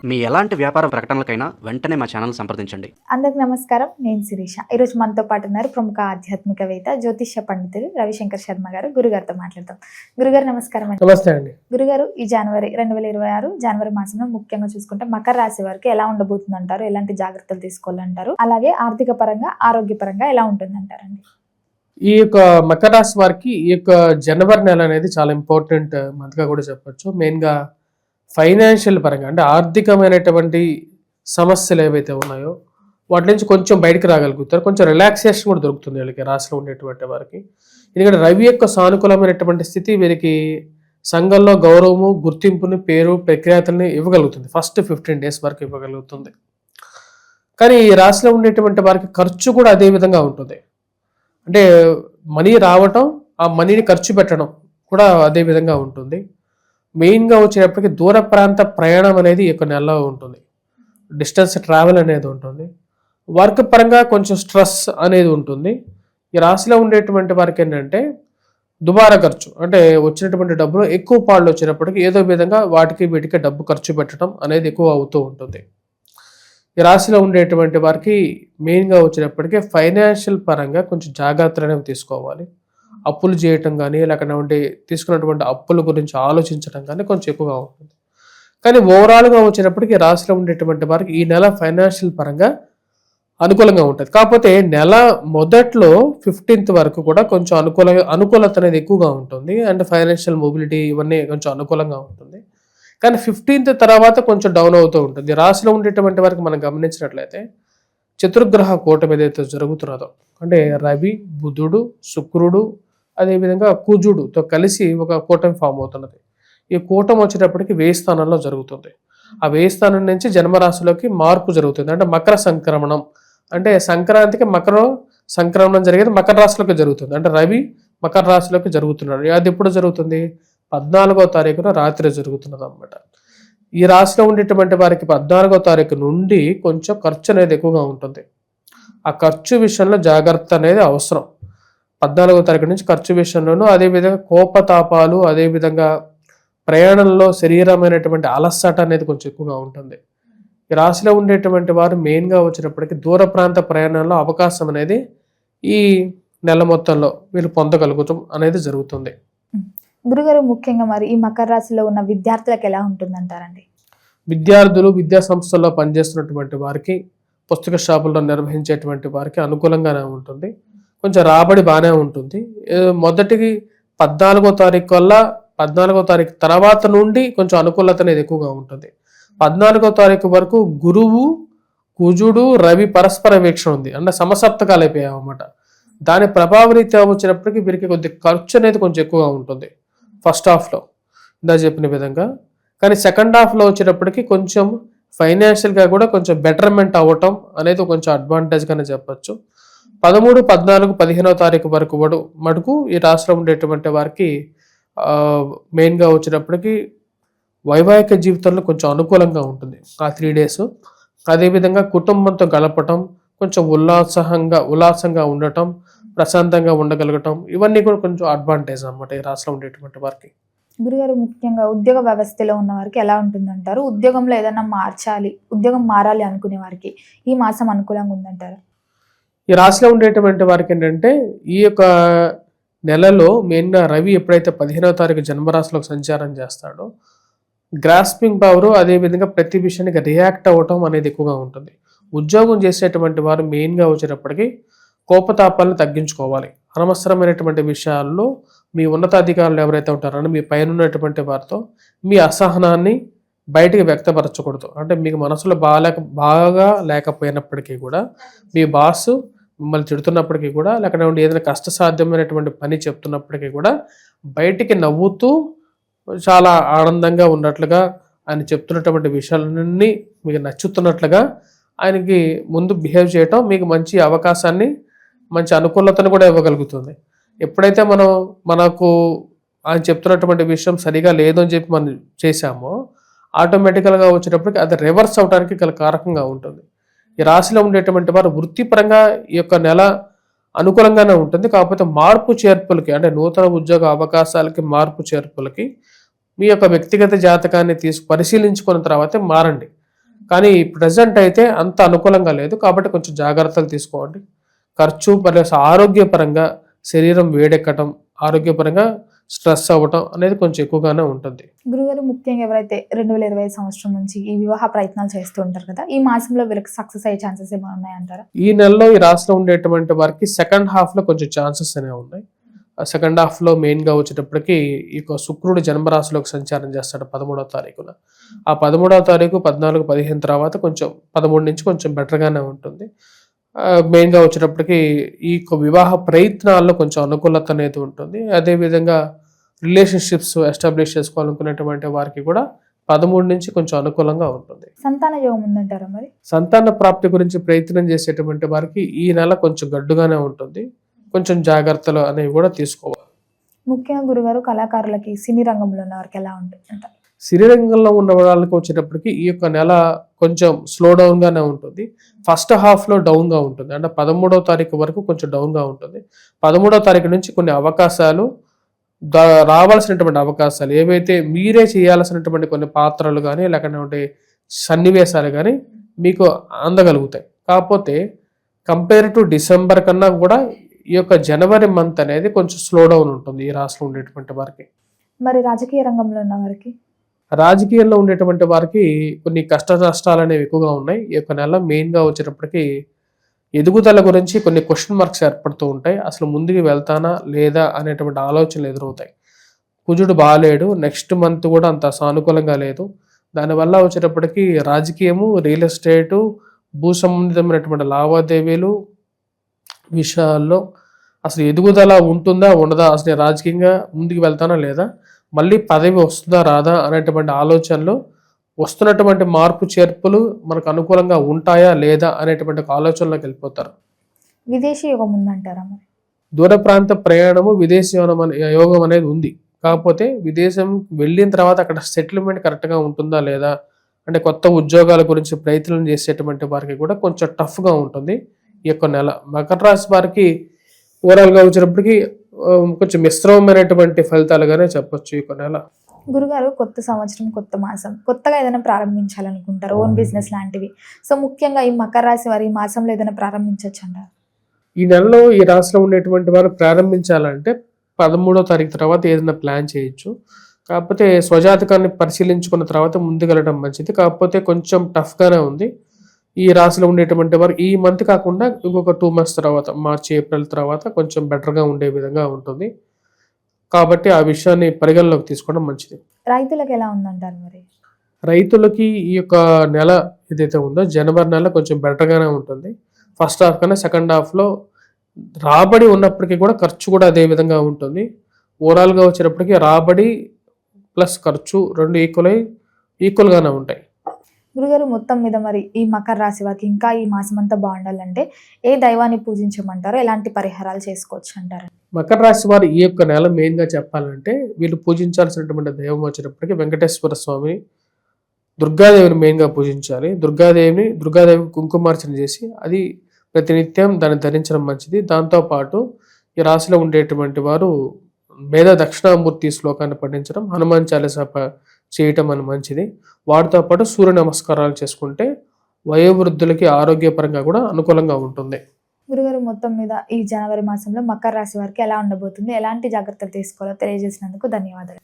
మీ ఎలాంటి వ్యాపార ప్రకటనలకైనా వెంటనే మా ఛానల్ సంప్రదించండి. అందరికి నమస్కారం. నేను శిరీష. ఈరోజు మనతో పాటు ఉన్నారు ప్రముఖ ఆధ్యాత్మికవేత్త, జ్యోతిష్య పండితులు రవిశంకర్ శర్మ గారు. గురుగారితో మాట్లాడతాం. గురుగారు నమస్కారం అండి. నమస్తే అండి. గురుగారు, ఈ జనవరి 2026 జనవరి మాసంలో ముఖ్యంగా చూసుకుంటే మకర రాశి వారికి ఎలా ఉండబోతుంది అంటారు? ఎలాంటి జాగ్రత్తలు తీసుకోవాలంటారు? అలాగే ఆర్థిక పరంగా, ఆరోగ్యపరంగా ఎలా ఉంటుంది అంటారండి? ఈ యొక్క మకర రాశి వారికి ఈ యొక్క జనవరి నెల అనేది చాలా ఇంపార్టెంట్ మంత్ గా కూడా చెప్పొచ్చు. మెయిన్ గా ఫైనాన్షియల్ పరంగా అంటే ఆర్థికమైనటువంటి సమస్యలు ఏవైతే ఉన్నాయో వాటి నుంచి కొంచెం బయటకు రాగలుగుతారు. కొంచెం రిలాక్సేషన్ కూడా దొరుకుతుంది వీళ్ళకి, రాశిలో ఉండేటువంటి వారికి. ఎందుకంటే రవి యొక్క సానుకూలమైనటువంటి స్థితి వీరికి సంఘంలో గౌరవము, గుర్తింపుని, పేరు, ప్రఖ్యాతుల్ని ఇవ్వగలుగుతుంది. ఫస్ట్ 15 days వరకు ఇవ్వగలుగుతుంది. కానీ ఈ రాశిలో ఉండేటువంటి వారికి ఖర్చు కూడా అదే విధంగా ఉంటుంది. అంటే మనీ రావటం, ఆ మనీని ఖర్చు పెట్టడం కూడా అదే విధంగా ఉంటుంది. మెయిన్గా వచ్చేటప్పటికి దూర ప్రాంత ప్రయాణం అనేది ఈ యొక్క నెలలో ఉంటుంది. డిస్టెన్స్ ట్రావెల్ అనేది ఉంటుంది. వర్క్ పరంగా కొంచెం స్ట్రెస్ అనేది ఉంటుంది. ఈ రాశిలో ఉండేటువంటి వారికి ఏంటంటే దుబారా ఖర్చు, అంటే వచ్చినటువంటి డబ్బులు ఎక్కువ పాళ్ళు వచ్చినప్పటికీ ఏదో విధంగా వాటికి వీటికి డబ్బు ఖర్చు పెట్టడం అనేది ఎక్కువ అవుతూ ఉంటుంది. ఈ రాశిలో ఉండేటువంటి వారికి మెయిన్గా వచ్చేటప్పటికీ ఫైనాన్షియల్ పరంగా కొంచెం జాగ్రత్తలు అనేవి తీసుకోవాలి. అప్పులు చేయటం కానీ, లేకపోతే తీసుకున్నటువంటి అప్పుల గురించి ఆలోచించడం కానీ కొంచెం ఎక్కువగా ఉంటుంది. కానీ ఓవరాల్గా వచ్చేటప్పటికి రాశిలో ఉండేటువంటి వారికి ఈ నెల ఫైనాన్షియల్ పరంగా అనుకూలంగా ఉంటుంది. కాకపోతే నెల మొదట్లో 15th వరకు కూడా కొంచెం అనుకూలత అనేది ఎక్కువగా ఉంటుంది. అండ్ ఫైనాన్షియల్ మొబిలిటీ ఇవన్నీ కొంచెం అనుకూలంగా ఉంటుంది. కానీ 15th తర్వాత కొంచెం డౌన్ అవుతూ ఉంటుంది. రాశిలో ఉండేటువంటి వారికి మనం గమనించినట్లయితే చతుర్గ్రహ కూటమి ఏదైతే జరుగుతున్నదో, అంటే రవి, బుధుడు, శుక్రుడు, అదేవిధంగా కుజుడుతో కలిసి ఒక కూటమి ఫామ్ అవుతున్నది. ఈ కూటమి వచ్చేటప్పటికి 1000 స్థానంలో జరుగుతుంది. ఆ 1000 స్థానం నుంచి జన్మరాశిలోకి మార్పు జరుగుతుంది. అంటే మకర సంక్రమణం, అంటే సంక్రాంతికి మకర సంక్రమణం జరిగేది మకర రాశిలోకి జరుగుతుంది. అంటే రవి మకర రాశిలోకి జరుగుతున్నాడు. అది ఎప్పుడు జరుగుతుంది? 14వ తారీఖున రాత్రి జరుగుతున్నది అన్నమాట. ఈ రాశిలో ఉండేటువంటి వారికి 14వ తారీఖు నుండి కొంచెం ఖర్చు అనేది ఎక్కువగా ఉంటుంది. ఆ ఖర్చు విషయంలో జాగ్రత్త అనేది అవసరం. 14వ తారీఖు నుంచి ఖర్చు విషయంలోనూ, అదేవిధంగా కోపతాపాలు, అదేవిధంగా ప్రయాణంలో శరీరమైనటువంటి అలసట అనేది కొంచెం ఎక్కువగా ఉంటుంది. ఈ రాశిలో ఉండేటువంటి వారు మెయిన్గా వచ్చినప్పటికీ దూర ప్రాంత ప్రయాణంలో అవకాశం అనేది ఈ నెల మొత్తంలో వీళ్ళు పొందగలుగుతాం అనేది జరుగుతుంది. గురుగారు, ముఖ్యంగా మరి ఈ మకర రాశిలో ఉన్న విద్యార్థులకు ఎలా ఉంటుందంటారండి? విద్యార్థులు, విద్యా సంస్థల్లో పనిచేస్తున్నటువంటి వారికి, పుస్తక షాపుల్లో నిర్వహించేటువంటి వారికి అనుకూలంగానే ఉంటుంది. కొంచెం రాబడి బాగానే ఉంటుంది. మొదటికి 14వ తారీఖు వల్ల 14వ తారీఖు తర్వాత నుండి కొంచెం అనుకూలత అనేది ఎక్కువగా ఉంటుంది. 14వ తారీఖు వరకు గురువు, కుజుడు, రవి పరస్పర వీక్షణ ఉంది. అంటే సమసప్తకాలు అయిపోయాయి అన్నమాట. దాని ప్రభావరీత్యా వచ్చినప్పటికీ వీరికి కొద్ది ఖర్చు అనేది కొంచెం ఎక్కువగా ఉంటుంది ఫస్ట్ హాఫ్లో, ఇందా చెప్పిన విధంగా. కానీ సెకండ్ హాఫ్లో వచ్చేటప్పటికి కొంచెం ఫైనాన్షియల్గా కూడా కొంచెం బెటర్మెంట్ అవ్వటం అనేది కొంచెం అడ్వాంటేజ్గానే చెప్పచ్చు. 13, 14, 15వ తారీఖు వరకు మటుకు ఈ రాష్ట్రం ఉండేటువంటి వారికి మెయిన్గా వచ్చేటప్పటికి వైవాహిక జీవితంలో కొంచెం అనుకూలంగా ఉంటుంది ఆ 3 days. అదేవిధంగా కుటుంబంతో గడపటం, కొంచెం ఉల్లాసంగా ఉండటం, ప్రశాంతంగా ఉండగలగటం, ఇవన్నీ కూడా కొంచెం అడ్వాంటేజ్ అన్నమాట ఈ రాష్ట్రంలో ఉండేటువంటి వారికి. గురుగారు, ముఖ్యంగా ఉద్యోగ వ్యవస్థలో ఉన్న వారికి ఎలా ఉంటుందంటారు? ఉద్యోగంలో ఏదైనా ఉద్యోగం మారాలి అనుకునే వారికి ఈ మాసం అనుకూలంగా ఉందంటారు? ఈ రాశిలో ఉండేటువంటి వారికి ఏంటంటే ఈ యొక్క నెలలో మెయిన్గా రవి ఎప్పుడైతే 15వ తారీఖు జన్మరాశిలోకి సంచారం చేస్తాడో గ్రాస్పింగ్ పవర్, అదేవిధంగా ప్రతి విషయానికి రియాక్ట్ అవ్వటం అనేది ఎక్కువగా ఉంటుంది. ఉద్యోగం చేసేటువంటి వారు మెయిన్గా వచ్చేటప్పటికి కోపతాపాలను తగ్గించుకోవాలి. అనవసరమైనటువంటి విషయాల్లో మీ ఉన్నతాధికారులు ఎవరైతే ఉంటారో మీ పైన ఉన్నటువంటి వారితో మీ అసహనాన్ని బయటికి వ్యక్తపరచకూడదు. అంటే మీకు మనసులో బాగా లేకపోయినప్పటికీ కూడా మీ బాస్ మిమ్మల్ని తిడుతున్నప్పటికీ కూడా, లేకపోతే ఏదైనా కష్టసాధ్యమైనటువంటి పని చెప్తున్నప్పటికీ కూడా బయటికి నవ్వుతూ చాలా ఆనందంగా ఉన్నట్లుగా, ఆయన చెప్తున్నటువంటి విషయాలన్నీ మీకు నచ్చుతున్నట్లుగా ఆయనకి ముందు బిహేవ్ చేయటం మీకు మంచి అవకాశాన్ని, మంచి అనుకూలతను కూడా ఇవ్వగలుగుతుంది. ఎప్పుడైతే మనకు ఆయన చెప్తున్నటువంటి విషయం సరిగా లేదు అని చెప్పి మనం చేశామో ఆటోమేటికల్గా వచ్చేటప్పటికి అది రివర్స్ అవడానికి గల కారకంగా ఉంటుంది. ఈ రాశిలో ఉండేటువంటి వారు వృత్తిపరంగా ఈ యొక్క నెల అనుకూలంగానే ఉంటుంది. కాకపోతే మార్పు చేర్పులకి, అంటే నూతన ఉద్యోగ అవకాశాలకి, మార్పు చేర్పులకి మీ యొక్క వ్యక్తిగత జాతకాన్ని పరిశీలించుకున్న తర్వాతే మారండి. కానీ ప్రజెంట్ అయితే అంత అనుకూలంగా లేదు, కాబట్టి కొంచెం జాగ్రత్తలు తీసుకోండి. ఖర్చు ప్లస్ ఆరోగ్యపరంగా శరీరం వేడెక్కడం, ఆరోగ్యపరంగా స్ట్రెస్ అవ్వటం అనేది కొంచెం ఎక్కువగానే ఉంటుంది. గురుగారు ముఖ్యంగా ఎవరైతే 2020 సంవత్సరం నుంచి ఈ వివాహ ప్రయత్నాలు చేస్తూ ఉంటారు కదా, ఈ మాసంలో వీళ్ళకి సక్సెస్ అయ్యే ఛాన్సెస్ ఏమైనా ఉన్నాయంటారా? ఈ నెలలో ఈ రాశిలో ఉండేటువంటి వారికి సెకండ్ హాఫ్లో కొంచెం ఛాన్సెస్ అనేవి ఉన్నాయి. సెకండ్ హాఫ్లో మెయిన్గా వచ్చేటప్పటికి ఈ శుక్రుడు జన్మరాశిలోకి సంచారం చేస్తాడు 13వ తారీఖున. ఆ 13వ తారీఖు 14, 15 తర్వాత కొంచెం 13 నుంచి కొంచెం బెటర్గానే ఉంటుంది. మెయిన్గా వచ్చేటప్పటికి ఈ వివాహ ప్రయత్నాల్లో కొంచెం అనుకూలత అనేది ఉంటుంది. అదేవిధంగా రిలేషన్షిప్స్ ఎస్టాబ్లిష్ చేసుకోవాలనుకునేటువంటి వారికి కూడా 13 నుంచి కొంచెం అనుకూలంగా ఉంటుంది. సంతాన యోగం ఉందంటారా మరి? సంతాన ప్రాప్తి గురించి ప్రయత్నం చేసేటువంటి వారికి ఈ నెల కొంచెం గడ్డుగానే ఉంటుంది. కొంచెం జాగ్రత్తలు అనేవి కూడా తీసుకోవాలి. ముఖ్యంగా గురుగారు కళాకారులకి, సినీ రంగంలో ఉన్న వారికి ఎలా ఉంటుంది అంటారు? సినీ రంగంలో ఉన్న వాళ్ళకి వచ్చేటప్పటికి ఈ యొక్క నెల కొంచెం స్లో డౌన్గానే ఉంటుంది. ఫస్ట్ హాఫ్లో డౌన్గా ఉంటుంది, అంటే 13వ తారీఖు వరకు కొంచెం డౌన్గా ఉంటుంది. 13వ తారీఖు నుంచి కొన్ని అవకాశాలు రావాల్సినటువంటి అవకాశాలు ఏవైతే మీరే చేయాల్సినటువంటి కొన్ని పాత్రలు కానీ లేకపోతే సన్నివేశాలు కానీ మీకు అందగలుగుతాయి. కాకపోతే కంపేర్ టు డిసెంబర్ కన్నా కూడా ఈ యొక్క జనవరి మంత్ అనేది కొంచెం స్లో డౌన్ ఉంటుంది ఈ రాశిలో ఉండేటువంటి వారికి. మరి రాజకీయ రంగంలో ఉన్న వారికి? రాజకీయాల్లో ఉండేటువంటి వారికి కొన్ని కష్ట నష్టాలు అనేవి ఎక్కువగా ఉన్నాయి. ఈ యొక్క నెల మెయిన్గా వచ్చేటప్పటికి ఎదుగుదల గురించి కొన్ని క్వశ్చన్ మార్క్స్ ఏర్పడుతూ ఉంటాయి. అసలు ముందుకు వెళ్తానా లేదా అనేటువంటి ఆలోచనలు ఎదురవుతాయి. కుజుడు బాగాలేడు, నెక్స్ట్ మంత్ కూడా అంత సానుకూలంగా లేదు. దానివల్ల వచ్చేటప్పటికి రాజకీయము, రియల్ ఎస్టేటు, భూ సంబంధితమైనటువంటి లావాదేవీలు విషయాల్లో అసలు ఎదుగుదల ఉంటుందా ఉండదా, అసలు రాజకీయంగా ముందుకు వెళ్తానా లేదా, మళ్ళీ పదవి వస్తుందా రాదా అనేటువంటి ఆలోచనలు, వస్తున్నటువంటి మార్పు చేర్పులు మనకు అనుకూలంగా ఉంటాయా లేదా అనేటువంటి ఒక ఆలోచనలోకి వెళ్ళిపోతారు. విదేశీ యోగం ఉందంటారా మరి? దూర ప్రాంత ప్రయాణము, విదేశీ యోగం అనేది ఉంది. కాకపోతే విదేశం వెళ్ళిన తర్వాత అక్కడ సెటిల్మెంట్ కరెక్ట్గా ఉంటుందా లేదా, అంటే కొత్త ఉద్యోగాల గురించి ప్రయత్నం చేసేటువంటి వారికి కూడా కొంచెం టఫ్గా ఉంటుంది ఈ యొక్క నెల. మకర రాశి వారికి ఓవరాల్గా వచ్చినప్పటికీ కొంచెం మిశ్రమమైనటువంటి ఫలితాలుగానే చెప్పొచ్చు ఈ యొక్క నెల. గురుగారు కొత్త సంవత్సరం, కొత్త మాసం, కొత్తగా ఏదైనా ప్రారంభించాలనుకుంటారు, ఓన్ బిజినెస్ లాంటివి. సో ముఖ్యంగా ఈ మకర రాశి వారి ఈ మాసంలో ఏదైనా ప్రారంభించవచ్చు అంటారు? ఈ నెలలో ఈ రాశిలో ఉండేటువంటి వారు ప్రారంభించాలంటే 13వ తారీఖు తర్వాత ఏదైనా ప్లాన్ చేయొచ్చు. కాకపోతే స్వజాతకాన్ని పరిశీలించుకున్న తర్వాత ముందుకెళ్ళడం మంచిది. కాకపోతే కొంచెం టఫ్గానే ఉంది ఈ రాశిలో ఉండేటువంటి వారు. ఈ మంత్ కాకుండా ఇంకొక 2 months తర్వాత, మార్చి, ఏప్రిల్ తర్వాత కొంచెం బెటర్గా ఉండే విధంగా ఉంటుంది. కాబట్టి ఆ విషయాన్ని పరిగణలోకి తీసుకోవడం మంచిది. రైతులకు ఎలా ఉందంటారు మరి? రైతులకి ఈ యొక్క నెల ఏదైతే ఉందో జనవరి నెల కొంచెం బెటర్గానే ఉంటుంది. ఫస్ట్ హాఫ్ కన్నా సెకండ్ హాఫ్లో రాబడి ఉన్నప్పటికీ కూడా ఖర్చు కూడా అదే విధంగా ఉంటుంది. ఓవరాల్గా వచ్చేటప్పటికి రాబడి ప్లస్ ఖర్చు రెండు ఈక్వల్గానే ఉంటాయి. గురుగారు మొత్తం మీద మరి ఈ మకర రాశి వారికి ఇంకా ఈ మాసం అంతా బాగుండాలంటే ఏ దైవాన్ని పూజించమంటారో, ఎలాంటి పరిహారాలు చేసుకోవచ్చు అంటారు? మకర రాశి వారు ఈ యొక్క నెల మెయిన్గా చెప్పాలంటే వీళ్ళు పూజించాల్సినటువంటి దైవం వచ్చేటప్పటికి వెంకటేశ్వర స్వామిని, దుర్గాదేవిని మెయిన్గా పూజించాలి. దుర్గాదేవి కుంకుమార్చన చేసి అది ప్రతినిత్యం దాన్ని ధరించడం మంచిది. దాంతోపాటు ఈ రాశిలో ఉండేటువంటి వారు వేద దక్షిణామూర్తి శ్లోకాన్ని పఠించడం, హనుమాన్ చాలీసా చేయటం అని మంచిది. వాటితో పాటు సూర్య నమస్కారాలు చేసుకుంటే వయోవృద్ధులకి ఆరోగ్యపరంగా కూడా అనుకూలంగా ఉంటుంది. గురుగారు మొత్తం మీద ఈ జనవరి మాసంలో మకర రాశి వారికి ఎలా ఉండబోతుంది, ఎలాంటి జాగ్రత్తలు తీసుకోవాలో తెలియజేసినందుకు ధన్యవాదాలు.